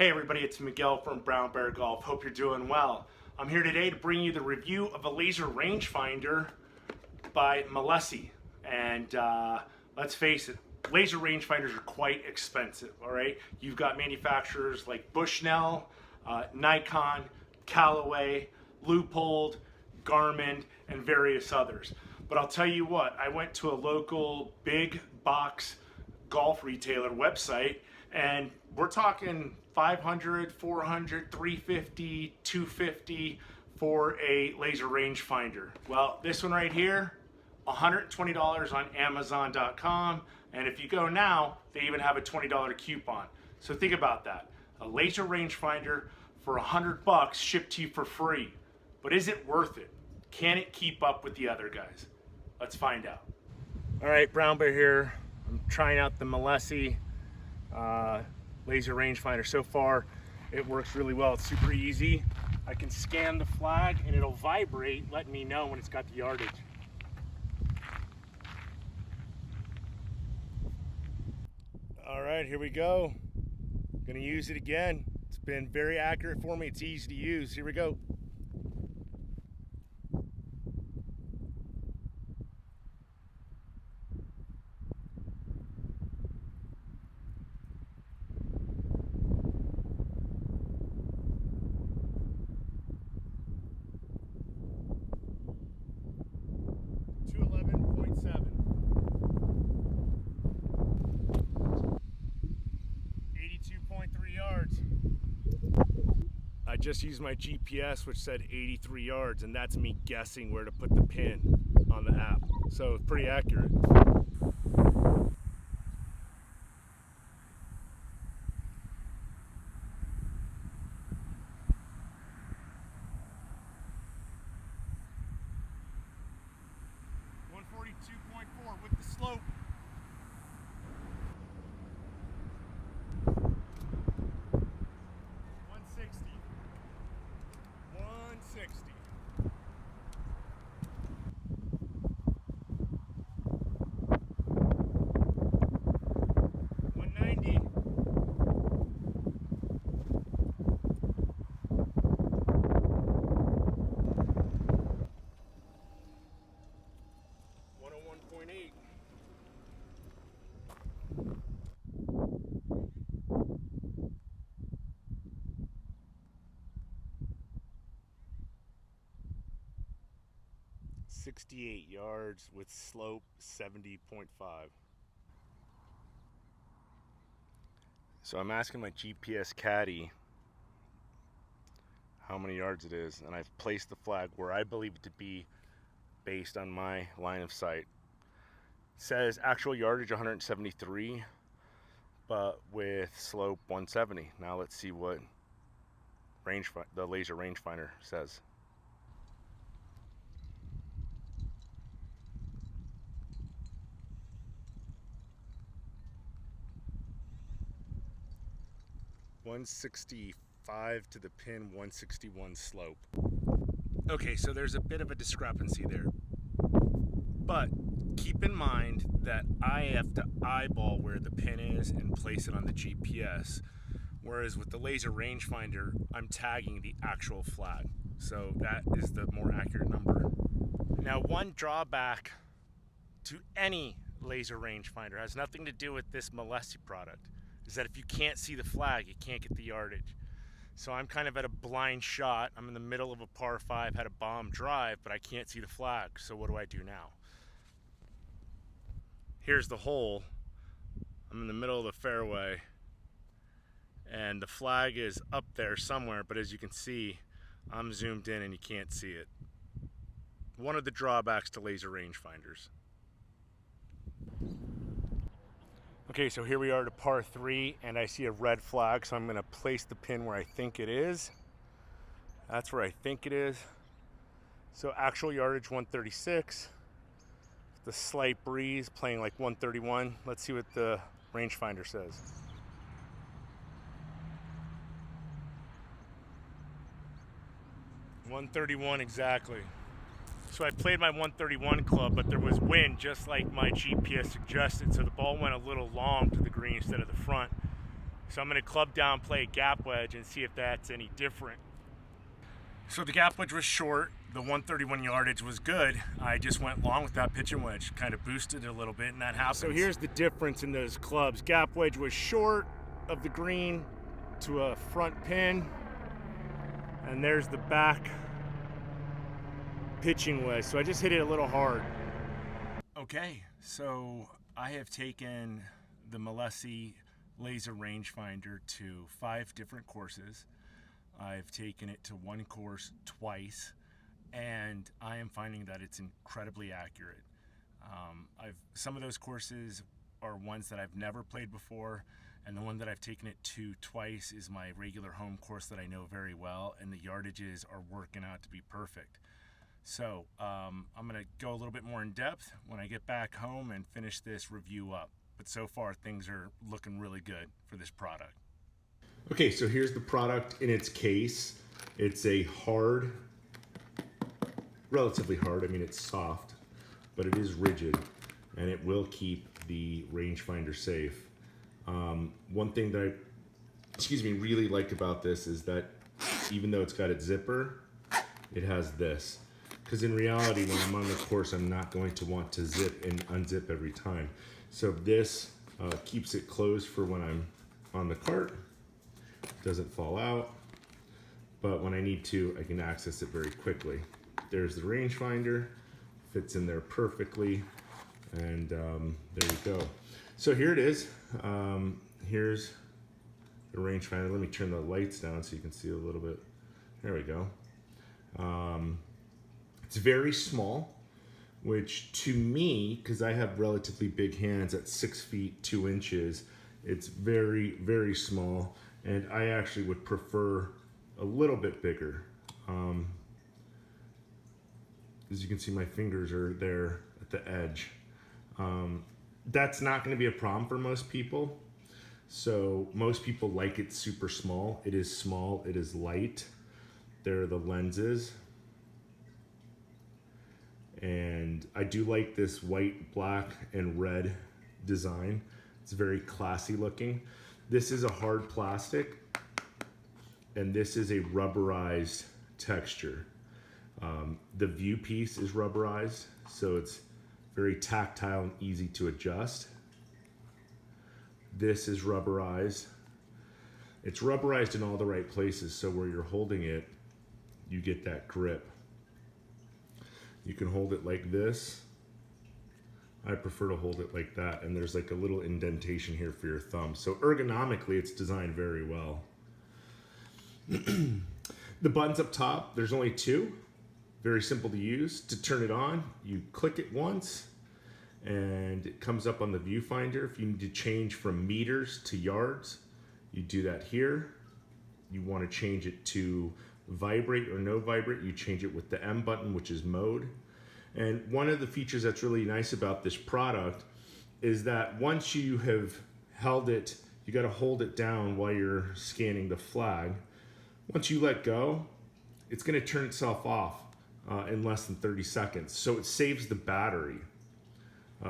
Hey everybody, it's Miguel from Brown Bear Golf. Hope you're doing well. I'm here today to bring you the review of a laser rangefinder by Mileseey. And let's face it, laser rangefinders are quite expensive, all right? You've got manufacturers like Bushnell, Nikon, Callaway, Leupold, Garmin, and various others. But I'll tell you what, I went to a local big box golf retailer website, and we're talking 500, 400, 350, 250 for a laser rangefinder. Well, this one right here, $120 on Amazon.com, and if you go now, they even have a $20 coupon. So think about that. A laser rangefinder for $100 shipped to you for free. But is it worth it? Can it keep up with the other guys? Let's find out. All right, Brown Bear here. I'm trying out the Mileseey laser rangefinder. So far, it works really well. It's super easy. I can scan the flag and it'll vibrate, letting me know when it's got the yardage. All right, here we go. Gonna use it again. It's been very accurate for me. It's easy to use. Here we go. Yards. I just used my GPS, which said 83 yards, and that's me guessing where to put the pin on the app. So it's pretty accurate. .4 with the slope. .68 yards with slope 70.5. So I'm asking my GPS caddy how many yards it is, and I've placed the flag where I believe it to be based on my line of sight. It says actual yardage 173, but with slope 170. Now let's see what the laser rangefinder says. .165 to the pin, 161 slope. Okay, so there's a bit of a discrepancy there. But keep in mind that I have to eyeball where the pin is and place it on the GPS. Whereas with the laser rangefinder, I'm tagging the actual flag. So that is the more accurate number. Now, one drawback to any laser rangefinder has nothing to do with this Mileseey product, is that if you can't see the flag, you can't get the yardage. So I'm kind of at a blind shot. I'm in the middle of a par 5, had a bomb drive, but I can't see the flag. So what do I do now? Here's the hole. I'm in the middle of the fairway, and the flag is up there somewhere, but as you can see, I'm zoomed in and you can't see it. One of the drawbacks to laser rangefinders. Okay, so here we are to par 3, and I see a red flag, so I'm going to place the pin where I think it is. That's where I think it is. So actual yardage 136. The slight breeze playing like 131. Let's see what the rangefinder says. 131 exactly. So I played my 131 club, but there was wind just like my GPS suggested, so the ball went a little long to the green instead of the front. So I'm going to club down, play a gap wedge, and see if that's any different. So the gap wedge was short. The 131 yardage was good. I just went long with that pitching wedge, kind of boosted it a little bit, and that happens. So here's the difference in those clubs. Gap wedge was short of the green to a front pin, and there's the back pitching wedge. So I just hit it a little hard. Okay, so I have taken the Mileseey laser rangefinder to 5 different courses. I've taken it to one course twice, and I am finding that it's incredibly accurate. Some of those courses are ones that I've never played before, and the one that I've taken it to twice is my regular home course that I know very well, and the yardages are working out to be perfect. So I'm going to go a little bit more in depth when I get back home and finish this review up. But so far things are looking really good for this product. Okay, so here's the product in its case. It's a hard, relatively hard, I mean it's soft, but it is rigid and it will keep the rangefinder safe. One thing that I really like about this is that even though it's got its zipper, it has this. Because in reality, when I'm on the course, I'm not going to want to zip and unzip every time. So this keeps it closed for when I'm on the cart. Doesn't fall out, but when I need to, I can access it very quickly. There's the rangefinder, fits in there perfectly, and there you go. So here it is. Here's the rangefinder. Let me turn the lights down so you can see a little bit. There we go. It's very small, which to me, because I have relatively big hands at 6 feet 2 inches, it's very, very small. And I actually would prefer a little bit bigger. As you can see, my fingers are there at the edge. That's not going to be a problem for most people. So most people like it super small. It is small, it is light. There are the lenses. And I do like this white, black, and red design. It's very classy looking. This is a hard plastic, and this is a rubberized texture. The view piece is rubberized, so it's very tactile and easy to adjust. This is rubberized. It's rubberized in all the right places, so where you're holding it, you get that grip. You can hold it like this. I prefer to hold it like that, and there's like a little indentation here for your thumb. So ergonomically, it's designed very well. The buttons up top, there's only 2. Very simple to use. To turn it on, you click it once, and it comes up on the viewfinder. If you need to change from meters to yards, you do that here. You want to change it to vibrate or no vibrate, you change it with the M button, which is mode. And one of the features that's really nice about this product is that once you have held it, you got to hold it down while you're scanning the flag. Once you let go, it's going to turn itself off in less than 30 seconds. So it saves the battery,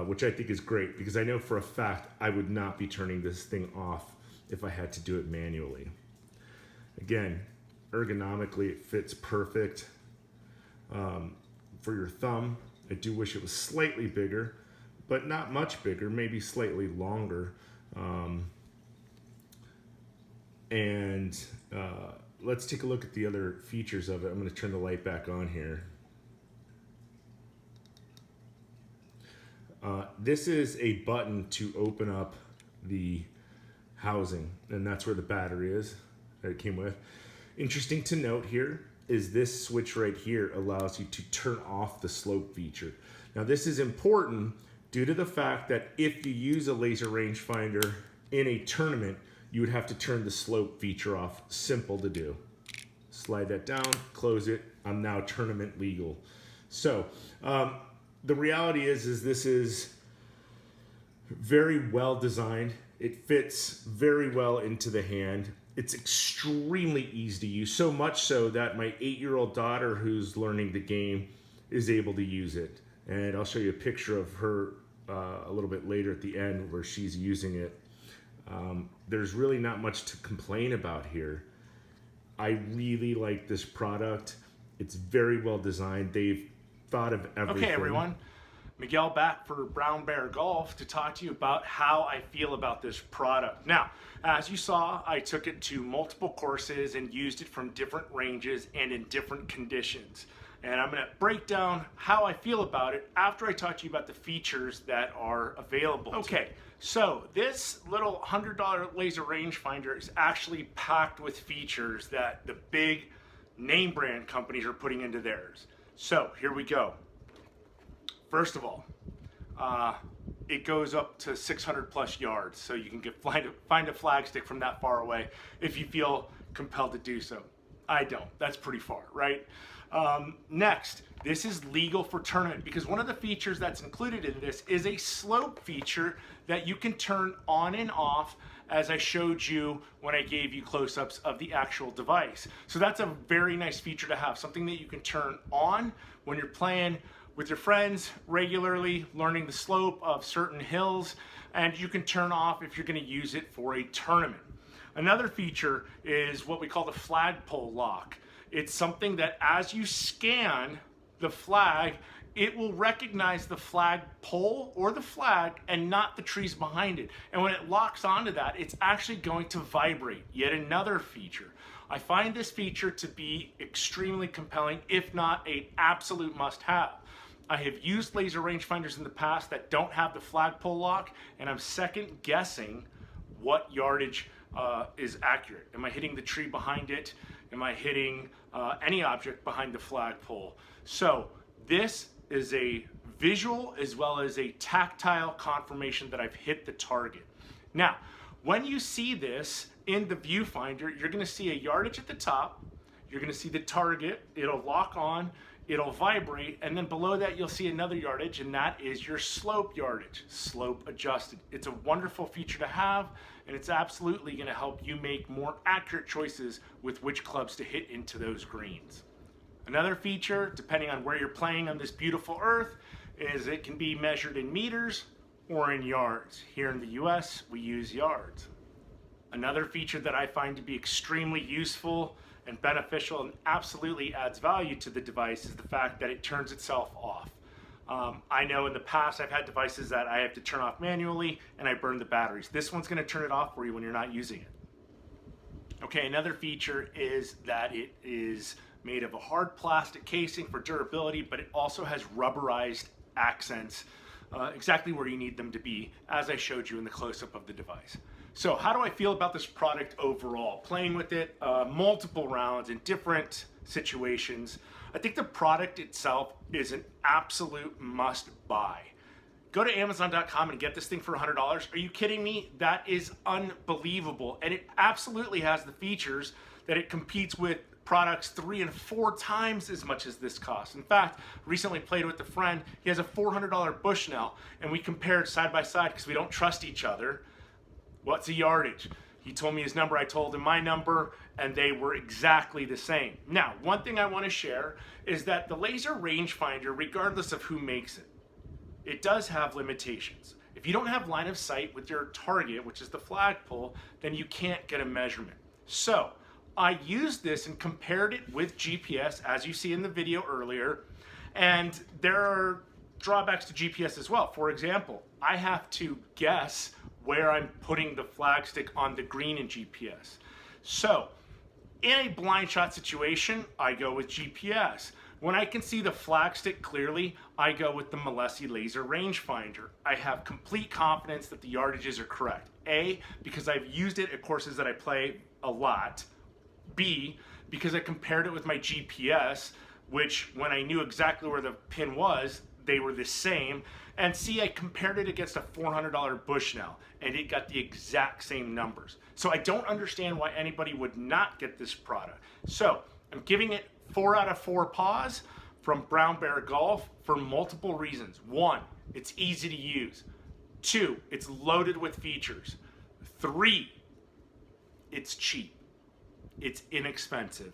which I think is great, because I know for a fact I would not be turning this thing off if I had to do it manually. Again, ergonomically, it fits perfect. For your thumb, I do wish it was slightly bigger, but not much bigger, maybe slightly longer. Let's take a look at the other features of it. I'm going to turn the light back on here. This is a button to open up the housing, and that's where the battery is that it came with. Interesting to note here is this switch right here allows you to turn off the slope feature. Now this is important due to the fact that if you use a laser rangefinder in a tournament, you would have to turn the slope feature off. Simple to do. Slide that down, close it. I'm now tournament legal. So the reality is this is very well designed. It fits very well into the hand. It's extremely easy to use, so much so that my 8-year-old daughter who's learning the game is able to use it. And I'll show you a picture of her a little bit later at the end where she's using it. There's really not much to complain about here. I really like this product. It's very well designed. They've thought of everything. Okay, everyone. Miguel back for Brown Bear Golf to talk to you about how I feel about this product. Now, as you saw, I took it to multiple courses and used it from different ranges and in different conditions. And I'm going to break down how I feel about it after I talk to you about the features that are available. Okay, so this little $100 laser rangefinder is actually packed with features that the big name brand companies are putting into theirs. So here we go. First of all, it goes up to 600 plus yards, so you can find a flagstick from that far away if you feel compelled to do so. I don't. That's pretty far, right? Next, this is legal for tournament because one of the features that's included in this is a slope feature that you can turn on and off, as I showed you when I gave you close-ups of the actual device. So that's a very nice feature to have, something that you can turn on when you're playing with your friends regularly, learning the slope of certain hills, and you can turn off if you're going to use it for a tournament. Another feature is what we call the flagpole lock. It's something that as you scan the flag, it will recognize the flagpole or the flag and not the trees behind it. And when it locks onto that, it's actually going to vibrate. Yet another feature. I find this feature to be extremely compelling, if not an absolute must-have. I have used laser rangefinders in the past that don't have the flagpole lock, and I'm second guessing what yardage is accurate. Am I hitting the tree behind it? Am I hitting any object behind the flagpole? So this is a visual as well as a tactile confirmation that I've hit the target. Now, when you see this in the viewfinder, you're going to see a yardage at the top. You're going to see the target. It'll lock on. It'll vibrate, and then below that you'll see another yardage, and that is your slope yardage, slope adjusted. It's a wonderful feature to have, and it's absolutely going to help you make more accurate choices with which clubs to hit into those greens. Another feature, depending on where you're playing on this beautiful earth, is it can be measured in meters or in yards. Here in the US, we use yards. Another feature that I find to be extremely useful and beneficial and absolutely adds value to the device is the fact that it turns itself off. I know in the past I've had devices that I have to turn off manually and I burn the batteries. This one's going to turn it off for you when you're not using it. Okay, another feature is that it is made of a hard plastic casing for durability, but it also has rubberized accents exactly where you need them to be, as I showed you in the close-up of the device. So how do I feel about this product overall? Playing with it multiple rounds in different situations, I think the product itself is an absolute must-buy. Go to Amazon.com and get this thing for $100. Are you kidding me? That is unbelievable. And it absolutely has the features that it competes with products 3 and 4 times as much as this costs. In fact, recently played with a friend. He has a $400 Bushnell, and we compared side by side because we don't trust each other. What's a yardage? He told me his number, I told him my number, and they were exactly the same. Now, one thing I want to share is that the laser rangefinder, regardless of who makes it, it does have limitations. If you don't have line of sight with your target, which is the flagpole, then you can't get a measurement. So I used this and compared it with GPS, as you see in the video earlier, and there are drawbacks to GPS as well. For example, I have to guess where I'm putting the flagstick on the green in GPS. So in a blind shot situation, I go with GPS. When I can see the flagstick clearly, I go with the Mileseey laser rangefinder. I have complete confidence that the yardages are correct. A, because I've used it at courses that I play a lot. B, because I compared it with my GPS, which when I knew exactly where the pin was, they were the same. And C, I compared it against a $400 Bushnell, and it got the exact same numbers. So I don't understand why anybody would not get this product. So I'm giving it 4 out of 4 paws from Brown Bear Golf for multiple reasons. 1, it's easy to use. 2, it's loaded with features. 3, it's cheap. It's inexpensive.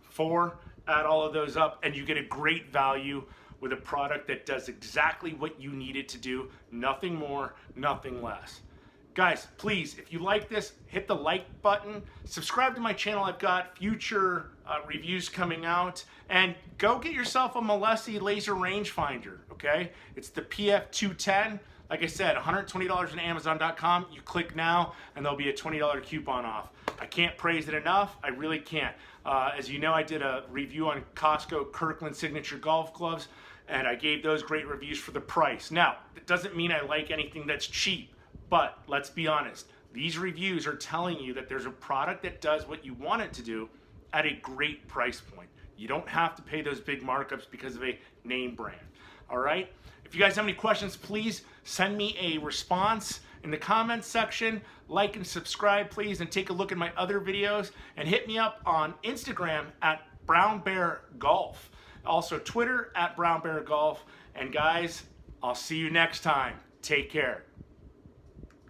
4, add all of those up and you get a great value with a product that does exactly what you need it to do, nothing more, nothing less. Guys, please, if you like this, hit the like button. Subscribe to my channel. I've got future reviews coming out. And go get yourself a Mileseey laser rangefinder, okay? It's the PF210. Like I said, $120 on Amazon.com. You click now, and there'll be a $20 coupon off. I can't praise it enough. I really can't. As you know, I did a review on Costco Kirkland Signature Golf Gloves, and I gave those great reviews for the price. Now, that doesn't mean I like anything that's cheap. But let's be honest, these reviews are telling you that there's a product that does what you want it to do at a great price point. You don't have to pay those big markups because of a name brand. All right? If you guys have any questions, please send me a response in the comments section. Like and subscribe, please, and take a look at my other videos. And hit me up on Instagram at Brown Bear Golf. Also Twitter at Brown Bear Golf. And guys, I'll see you next time. Take care.